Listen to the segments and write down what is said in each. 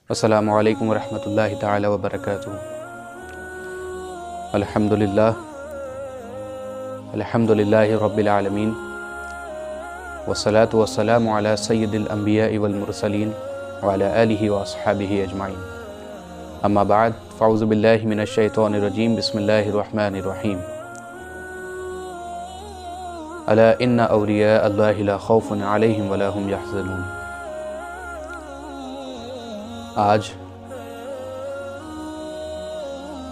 अस्सलामु अलैकुम वरहमतुल्लाहि ताला वबरकातुहू। अल्हम्दुलिल्लाहि रब्बिल आलमीन वस्सलातु वस्सलामु अला सय्यिदिल अंबिया'i वल मुरसलीन व अला आलिहि व अस्हाबिहि अजमाइन। अम्मा बाद, फ़अऊज़ु बिल्लाहि मिनश शैतानिर रजीम, बिस्मिल्लाहिर रहमानिर रहीम। अला इन्ना औलिया अल्लाहि ला खौफुन अलैहिम वला हुम यहज़नून। आज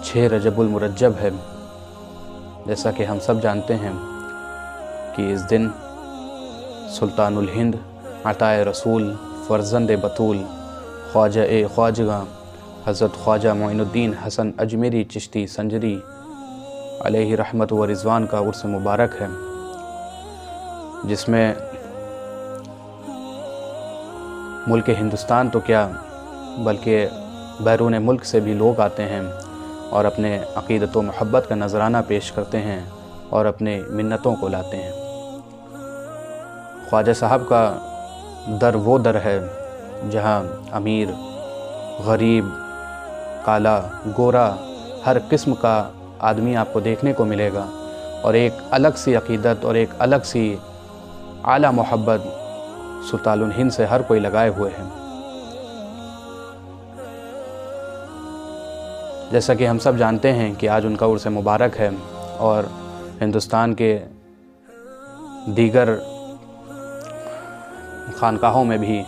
6 रजबुल मुरज्जब है। जैसा कि हम सब जानते हैं कि इस दिन सुल्तानुल हिंद अताए रसूल फ़र्ज़ंद बतूल ख्वाजा हज़रत ख्वाजा मोइनुद्दीन हसन अजमेरी चिश्ती संजरी अलैहि रहमत व रिज़वान का उर्स मुबारक है, जिसमें मुल्क हिंदुस्तान तो क्या बल्कि बैरून मुल्क से भी लोग आते हैं और अपने अक़ीदत व मोहब्बत का नज़राना पेश करते हैं और अपने मिन्नतों को लाते हैं। ख्वाजा साहब का दर वो दर है जहाँ अमीर, गरीब, काला, गोरा, हर किस्म का आदमी आपको देखने को मिलेगा और एक अलग सी अक़ीदत और एक अलग सी आला मोहब्बत सुल्तानुल हिंद से हर कोई लगाए हुए हैं। जैसा कि हम सब जानते हैं कि आज उनका उर्स मुबारक है और हिंदुस्तान के दीगर खानकाहों में भी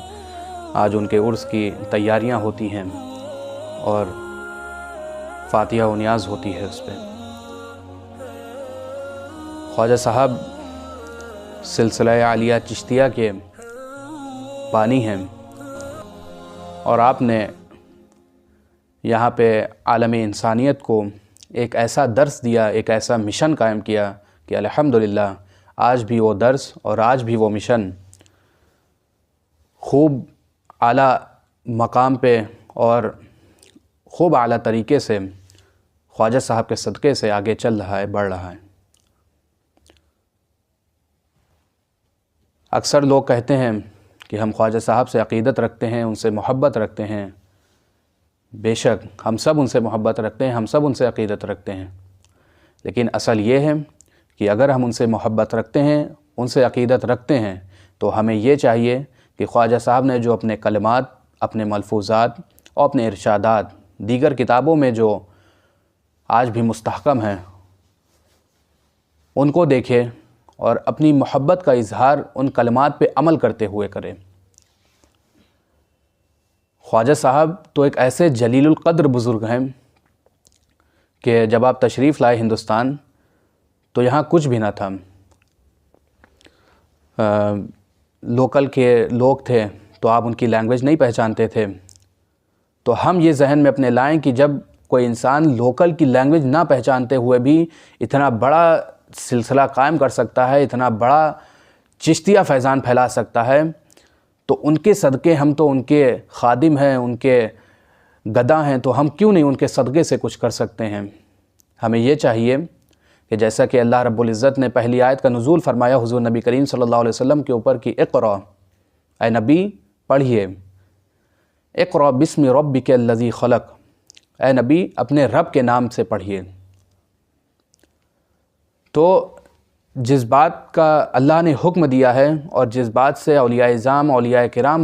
आज उनके उर्स की तैयारियां होती हैं और फातिहा व नियाज़ होती है उस पर। ख्वाजा साहब सिलसिला आलिया चिश्तिया के बानी हैं और आपने यहाँ पे आलमी इंसानियत को एक ऐसा दर्स दिया, एक ऐसा मिशन कायम किया कि अल्हम्दुलिल्लाह आज भी वो दर्स और आज भी वो मिशन खूब आला मकाम पे और खूब आला तरीके से ख्वाजा साहब के सदक़े से आगे चल रहा है, बढ़ रहा है। अक्सर लोग कहते हैं कि हम ख्वाजा साहब से अक़ीदत रखते हैं, उनसे मोहब्बत रखते हैं। बेशक हम सब उनसे मोहब्बत रखते हैं, हम सब उनसे अक़ीदत रखते हैं, लेकिन असल ये है कि अगर हम उनसे मोहब्बत रखते हैं, उनसे अक़ीदत रखते हैं, तो हमें ये चाहिए कि ख्वाजा साहब ने जो अपने कलमात, अपने मलफूज़ात और अपने इरशादात दीगर किताबों में जो आज भी मुस्तहकम हैं, उनको देखें और अपनी मोहब्बत का इजहार उन कलमात पे अमल करते हुए करें। ख्वाजा साहब तो एक ऐसे जलीलुल क़द्र बुज़ुर्ग हैं कि जब आप तशरीफ़ लाए हिंदुस्तान तो यहाँ कुछ भी ना था। लोकल के लोग थे तो आप उनकी लैंग्वेज नहीं पहचानते थे। तो हम ये जहन में अपने लाएं कि जब कोई इंसान लोकल की लैंग्वेज ना पहचानते हुए भी इतना बड़ा सिलसिला कायम कर सकता है, इतना बड़ा चिश्तिया फैज़ान फैला सकता है, तो उनके सदक़े हम तो उनके खादिम हैं, उनके गदा हैं, तो हम क्यों नहीं उनके सदक़े से कुछ कर सकते हैं। हमें ये चाहिए कि जैसा कि अल्लाह रब्बुल इज़्ज़त ने पहली आयत का नुज़ूल फरमाया हुज़ूर नबी करीम सल्लल्लाहु अलैहि वसल्लम के ऊपर कि इक़रा, ऐ नबी पढ़िए, इक़रा बिस्मि रब्बिकल लज़ी ख़लक़, ऐ नबी अपने रब के नाम से पढ़िए। तो जिस बात का अल्लाह ने हुक्म दिया है और जिस बात से औलिया इज़ाम, औलिया किराम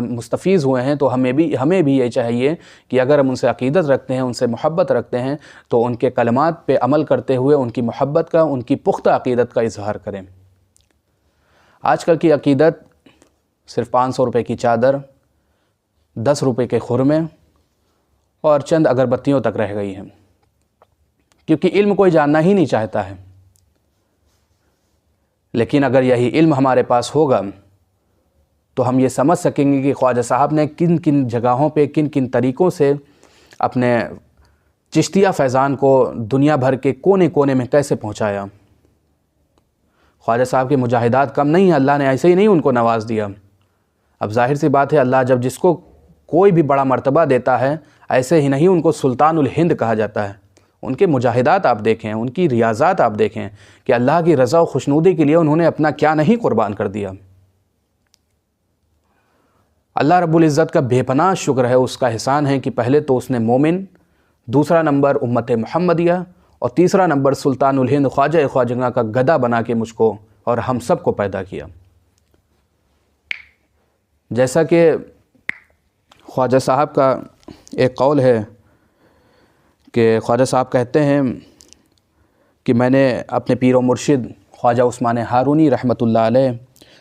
मुस्तफ़ीज़ हुए हैं, तो हमें भी ये चाहिए कि अगर हम उनसे अक़ीदत रखते हैं, उनसे मोहब्बत रखते हैं, तो उनके कलमात पे अमल करते हुए उनकी मोहब्बत का, उनकी पुख्ता अक़ीदत का इजहार करें। आजकल की अक़ीदत सिर्फ़ 500 रुपये की चादर, 10 रुपये के खुरमे और चंद अगरबत्तियों तक रह गई हैं, क्योंकि इल्म कोई जानना ही नहीं चाहता है। लेकिन अगर यही इल्म हमारे पास होगा तो हम ये समझ सकेंगे कि ख्वाजा साहब ने किन किन जगहों पे, किन किन तरीक़ों से अपने चिश्तिया फैज़ान को दुनिया भर के कोने कोने में कैसे पहुंचाया। ख्वाजा साहब के मुजाहिदात कम नहीं है, अल्लाह ने ऐसे ही नहीं उनको नवाज़ दिया। अब ज़ाहिर सी बात है, अल्लाह जब जिसको कोई भी बड़ा मर्तबा देता है, ऐसे ही नहीं उनको सुल्तानुल हिंद कहा जाता है। उनके मुजाहिदात आप देखें, उनकी रियाज़ात आप देखें कि अल्लाह की रज़ा व खुशनूदी के लिए उन्होंने अपना क्या नहीं कुर्बान कर दिया। اللہ رب العزت کا بے پناہ شکر ہے، اس کا احسان ہے کہ پہلے تو اس نے مومن، دوسرا نمبر امت محمدیہ، اور تیسرا نمبر سلطان الہند خواجہ خواجگاں کا گدا بنا کے مجھ کو اور ہم سب کو پیدا کیا۔ جیسا کہ خواجہ صاحب کا ایک قول ہے کہ خواجہ صاحب کہتے ہیں کہ میں نے اپنے پیر و مرشد خواجہ عثمان ہارونی رحمۃ اللہ علیہ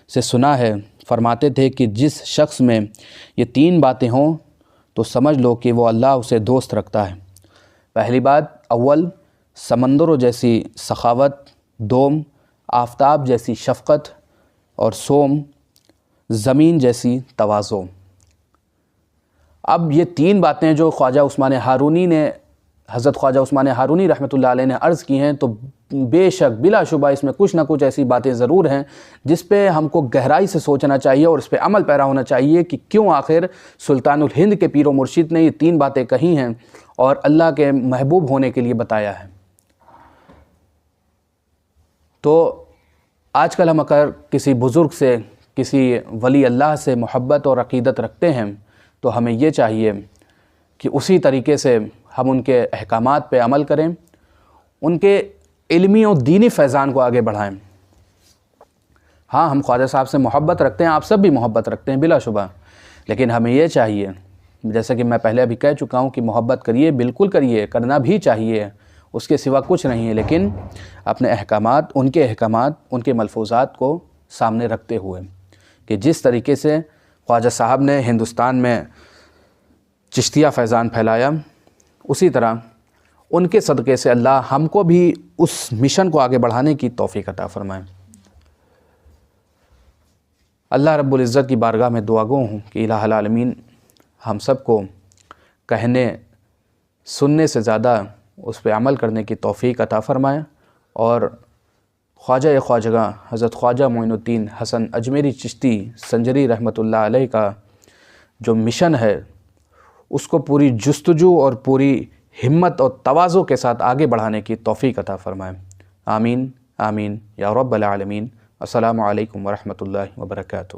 سے سنا ہے، فرماتے تھے کہ جس شخص میں یہ 3 باتیں ہوں تو سمجھ لو کہ وہ اللہ اسے دوست رکھتا ہے۔ پہلی بات، اول سمندروں جیسی سخاوت، دوم آفتاب جیسی شفقت، اور سوم زمین جیسی تواضع۔ اب یہ 3 باتیں جو خواجہ عثمان ہارونی نے، حضرت خواجہ عثمان ہارونی رحمۃ اللہ علیہ نے عرض کی ہیں، تو بے شک بلا شبہ اس میں کچھ نہ کچھ ایسی باتیں ضرور ہیں جس پہ ہم کو گہرائی سے سوچنا چاہیے اور اس پہ عمل پیرا ہونا چاہیے کہ کیوں آخر سلطان الہند کے پیر و مرشد نے یہ 3 باتیں کہی ہیں اور اللہ کے محبوب ہونے کے لیے بتایا ہے۔ تو آج کل ہم اگر کسی بزرگ سے، کسی ولی اللہ سے محبت اور عقیدت رکھتے ہیں تو ہمیں یہ چاہیے کہ اسی طریقے سے ہم ان کے احکامات پہ عمل کریں، ان کے علمی اور دینی فیضان کو آگے بڑھائیں۔ ہاں، ہم خواجہ صاحب سے محبت رکھتے ہیں، آپ سب بھی محبت رکھتے ہیں بلا شبہ، لیکن ہمیں یہ چاہیے، جیسا کہ میں پہلے ابھی کہہ چکا ہوں، کہ محبت کریے، بالکل کریے، کرنا بھی چاہیے، اس کے سوا کچھ نہیں ہے، لیکن اپنے احکامات، ان کے ملفوظات کو سامنے رکھتے ہوئے کہ جس طریقے سے خواجہ صاحب نے ہندوستان میں چشتیہ فیضان پھیلایا، اسی طرح ان کے صدقے سے اللہ ہم کو بھی اس مشن کو آگے بڑھانے کی توفیق عطا فرمائے۔ اللہ رب العزت کی بارگاہ میں دعا گو ہوں کہ الہ العالمین ہم سب کو کہنے سننے سے زیادہ اس پہ عمل کرنے کی توفیق عطا فرمائے، اور خواجہ خواجگاں حضرت خواجہ معین الدین حسن اجمیری چشتی سنجری رحمۃ اللہ علیہ کا جو مشن ہے اس کو پوری جستجو اور پوری ہمت اور تواضع کے ساتھ آگے بڑھانے کی توفیق عطا فرمائے۔ آمین آمین یا رب العالمین۔ السلام علیکم ورحمۃ اللہ وبرکاتہ۔